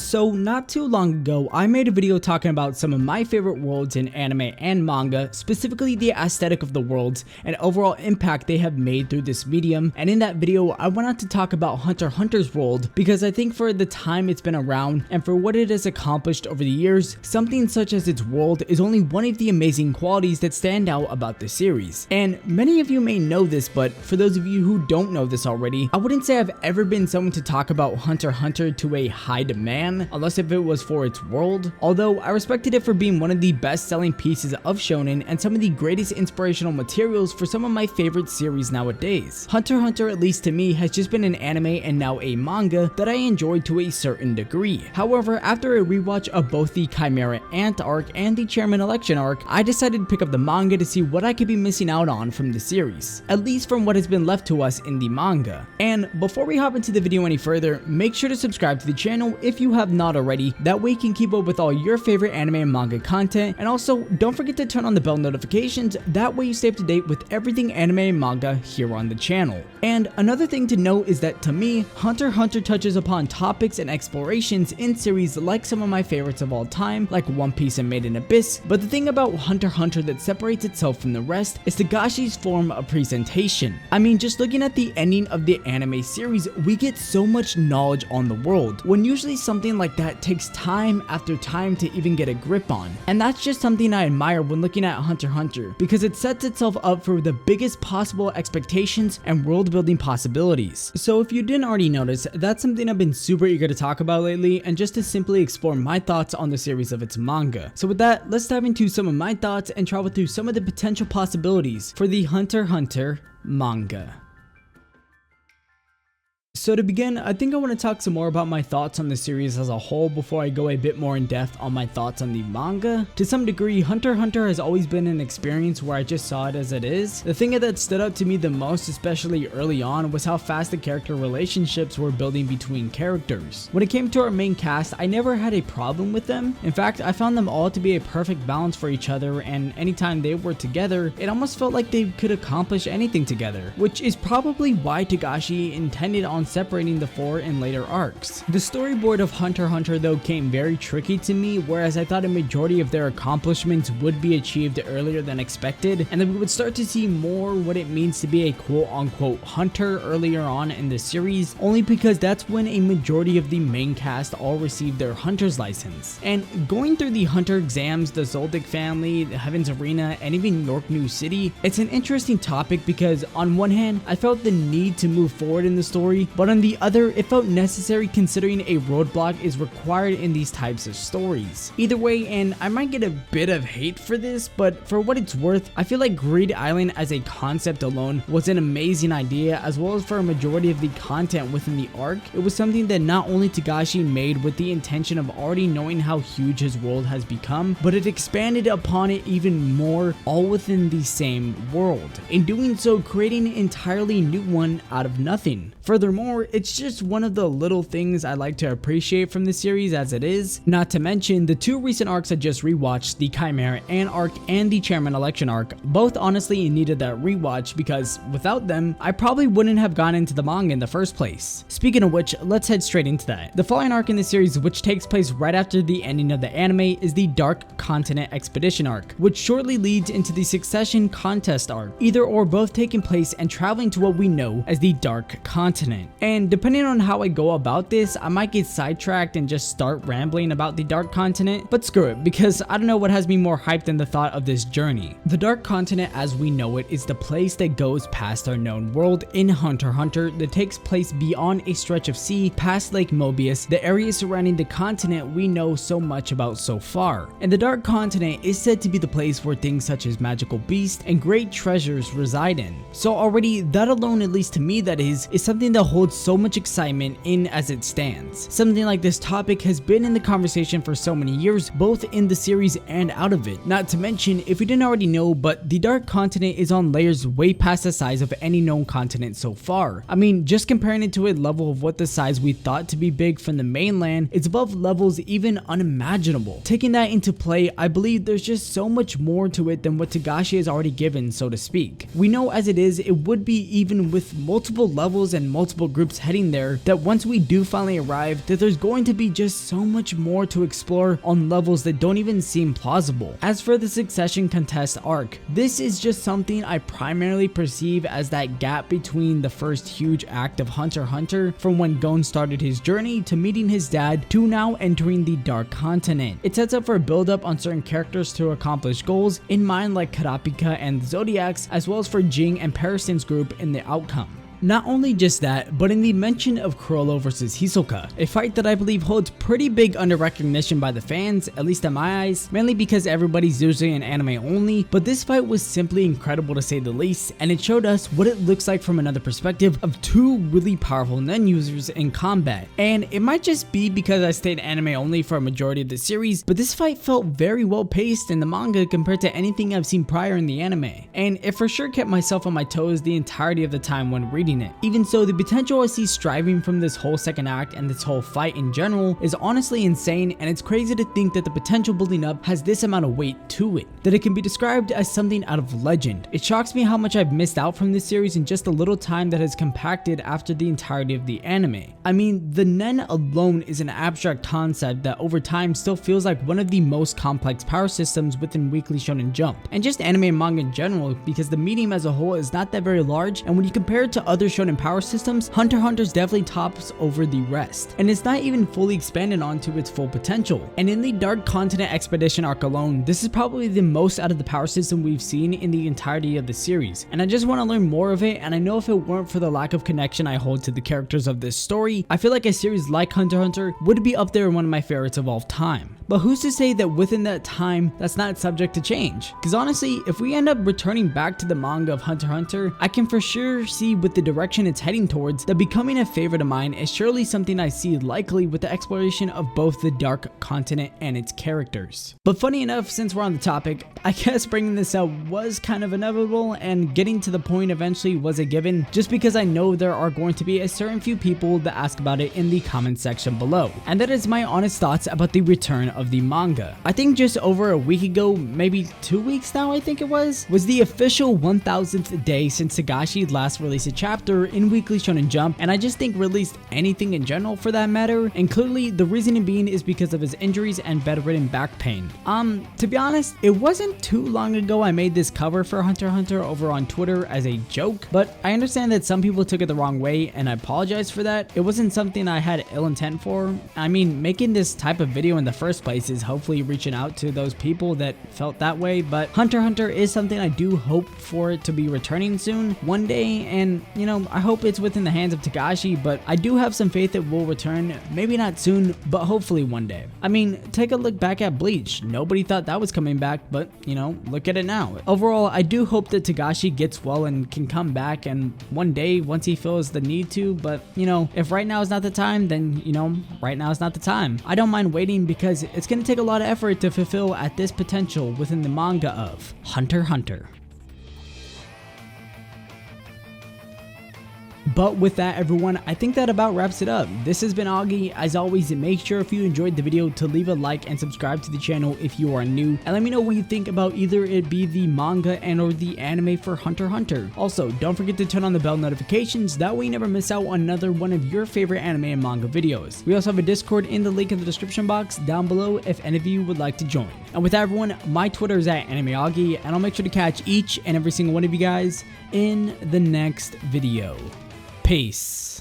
So not too long ago, I made a video talking about some of my favorite worlds in anime and manga, specifically the aesthetic of the worlds and overall impact they have made through this medium. And in that video, I went on to talk about Hunter x Hunter's world because I think for the time it's been around and for what it has accomplished over the years, something such as its world is only one of the amazing qualities that stand out about the series. And many of you may know this, but for those of you who don't know this already, I wouldn't say I've ever been someone to talk about Hunter x Hunter to a high demand, unless if it was for its world, although I respected it for being one of the best-selling pieces of shonen and some of the greatest inspirational materials for some of my favorite series nowadays. Hunter x Hunter, at least to me, has just been an anime and now a manga that I enjoyed to a certain degree. However, after a rewatch of both the Chimera Ant arc and the Chairman Election arc, I decided to pick up the manga to see what I could be missing out on from the series, at least from what has been left to us in the manga. And before we hop into the video any further, make sure to subscribe to the channel if you have not already, that way you can keep up with all your favorite anime and manga content, and also don't forget to turn on the bell notifications, that way you stay up to date with everything anime and manga here on the channel. And another thing to note is that to me, Hunter x Hunter touches upon topics and explorations in series like some of my favorites of all time, like One Piece and Made in Abyss, but the thing about Hunter x Hunter that separates itself from the rest is Togashi's form of presentation. I mean, just looking at the ending of the anime series, we get so much knowledge on the world, when usually something like that takes time after time to even get a grip on. And that's just something I admire when looking at Hunter x Hunter, because it sets itself up for the biggest possible expectations and world building possibilities. So if you didn't already notice, that's something I've been super eager to talk about lately, and just to simply explore my thoughts on the series of its manga. So with that, let's dive into some of my thoughts and travel through some of the potential possibilities for the Hunter x Hunter manga. So to begin, I think I want to talk some more about my thoughts on the series as a whole before I go a bit more in depth on my thoughts on the manga. To some degree, Hunter x Hunter has always been an experience where I just saw it as it is. The thing that stood out to me the most, especially early on, was how fast the character relationships were building between characters. When it came to our main cast, I never had a problem with them. In fact, I found them all to be a perfect balance for each other, and anytime they were together, it almost felt like they could accomplish anything together, which is probably why Togashi intended on separating the four in later arcs. The storyboard of Hunter x Hunter though came very tricky to me, whereas I thought a majority of their accomplishments would be achieved earlier than expected, and that we would start to see more what it means to be a quote-unquote hunter earlier on in the series, only because that's when a majority of the main cast all received their hunter's license. And going through the hunter exams, the Zoldyck family, the Heaven's Arena, and even York New City, it's an interesting topic because on one hand, I felt the need to move forward in the story, but on the other, it felt necessary considering a roadblock is required in these types of stories. Either way, and I might get a bit of hate for this, but for what it's worth, I feel like Greed Island as a concept alone was an amazing idea, as well as for a majority of the content within the arc. It was something that not only Togashi made with the intention of already knowing how huge his world has become, but it expanded upon it even more, all within the same world. In doing so, creating an entirely new one out of nothing. Furthermore, it's just one of the little things I like to appreciate from the series as it is. Not to mention, the two recent arcs I just rewatched, the Chimera Ant arc and the Chairman Election arc, both honestly needed that rewatch because without them, I probably wouldn't have gone into the manga in the first place. Speaking of which, let's head straight into that. The following arc in the series, which takes place right after the ending of the anime, is the Dark Continent Expedition arc, which shortly leads into the Succession Contest arc, either or both taking place and traveling to what we know as the Dark Continent. And depending on how I go about this, I might get sidetracked and just start rambling about the Dark Continent, but screw it, because I don't know what has me more hyped than the thought of this journey. The Dark Continent as we know it is the place that goes past our known world in Hunter x Hunter, that takes place beyond a stretch of sea past Lake Mobius, the area surrounding the continent we know so much about so far. And the Dark Continent is said to be the place where things such as magical beasts and great treasures reside in. So already that alone, at least to me that is something that holds so much excitement in as it stands. Something like this topic has been in the conversation for so many years, both in the series and out of it. Not to mention, if you didn't already know, but the Dark Continent is on layers way past the size of any known continent so far. I mean, just comparing it to a level of what the size we thought to be big from the mainland, it's above levels even unimaginable. Taking that into play, I believe there's just so much more to it than what Togashi has already given, so to speak. We know as it is, it would be even with multiple levels and multiple groups heading there, that once we do finally arrive, that there's going to be just so much more to explore on levels that don't even seem plausible. As for the Succession Contest arc, this is just something I primarily perceive as that gap between the first huge act of Hunter x Hunter, from when Gon started his journey to meeting his dad to now entering the Dark Continent. It sets up for a build up on certain characters to accomplish goals in mind, like Kurapika and the Zodiacs, as well as for Jing and Parasin's group in the outcome. Not only just that, but in the mention of Chrollo vs Hisoka, a fight that I believe holds pretty big under recognition by the fans, at least in my eyes, mainly because everybody's usually an anime only, but this fight was simply incredible to say the least, and it showed us what it looks like from another perspective of two really powerful Nen users in combat. And it might just be because I stayed anime only for a majority of the series, but this fight felt very well paced in the manga compared to anything I've seen prior in the anime, and it for sure kept myself on my toes the entirety of the time when reading it. Even so, the potential I see striving from this whole second act and this whole fight in general is honestly insane, and it's crazy to think that the potential building up has this amount of weight to it, that it can be described as something out of legend. It shocks me how much I've missed out from this series in just a little time that has compacted after the entirety of the anime. I mean, the Nen alone is an abstract concept that over time still feels like one of the most complex power systems within Weekly Shonen Jump, and just anime and manga in general, because the medium as a whole is not that very large, and when you compare it to other shonen power systems, Hunter x Hunter's definitely tops over the rest, and it's not even fully expanded onto its full potential. And in the Dark Continent Expedition arc alone, this is probably the most out of the power system we've seen in the entirety of the series, and I just want to learn more of it. And I know if it weren't for the lack of connection I hold to the characters of this story, I feel like a series like Hunter x Hunter would be up there in one of my favorites of all time. But who's to say that within that time that's not subject to change? Because honestly, if we end up returning back to the manga of Hunter x Hunter, I can for sure see with the direction it's heading towards that becoming a favorite of mine is surely something I see likely with the exploration of both the Dark Continent and its characters. But funny enough, since we're on the topic, I guess bringing this up was kind of inevitable, and getting to the point eventually was a given, just because I know there are going to be a certain few people that ask about it in the comment section below. And that is my honest thoughts about the return of the manga. I think just over a week ago, maybe 2 weeks now I think it was the official 1000th day since Togashi last released a chapter in Weekly Shonen Jump, and I just think released anything in general for that matter, and clearly the reasoning being is because of his injuries and bedridden back pain. To be honest, it wasn't too long ago I made this cover for Hunter x Hunter over on Twitter as a joke, but I understand that some people took it the wrong way, and I apologize for that. It wasn't something I had ill intent for. I mean, making this type of video in the first place is hopefully reaching out to those people that felt that way, but Hunter x Hunter is something I do hope for it to be returning soon one day, and you know, I hope it's within the hands of Togashi, but I do have some faith it will return, maybe not soon, but hopefully one day. I mean, take a look back at Bleach. Nobody thought that was coming back, but you know, look at it now. Overall, I do hope that Togashi gets well and can come back, and one day once he feels the need to, but you know, if right now is not the time, then you know, right now is not the time. I don't mind waiting because it's going to take a lot of effort to fulfill at this potential within the manga of Hunter x Hunter. But with that, everyone, I think that about wraps it up. This has been Augie. As always, make sure if you enjoyed the video to leave a like and subscribe to the channel if you are new, and let me know what you think about either it be the manga and or the anime for Hunter x Hunter. Also, don't forget to turn on the bell notifications, that way you never miss out on another one of your favorite anime and manga videos. We also have a Discord in the link in the description box down below if any of you would like to join. And with that, everyone, my Twitter is @AnimeAugie, and I'll make sure to catch each and every single one of you guys in the next video. Peace.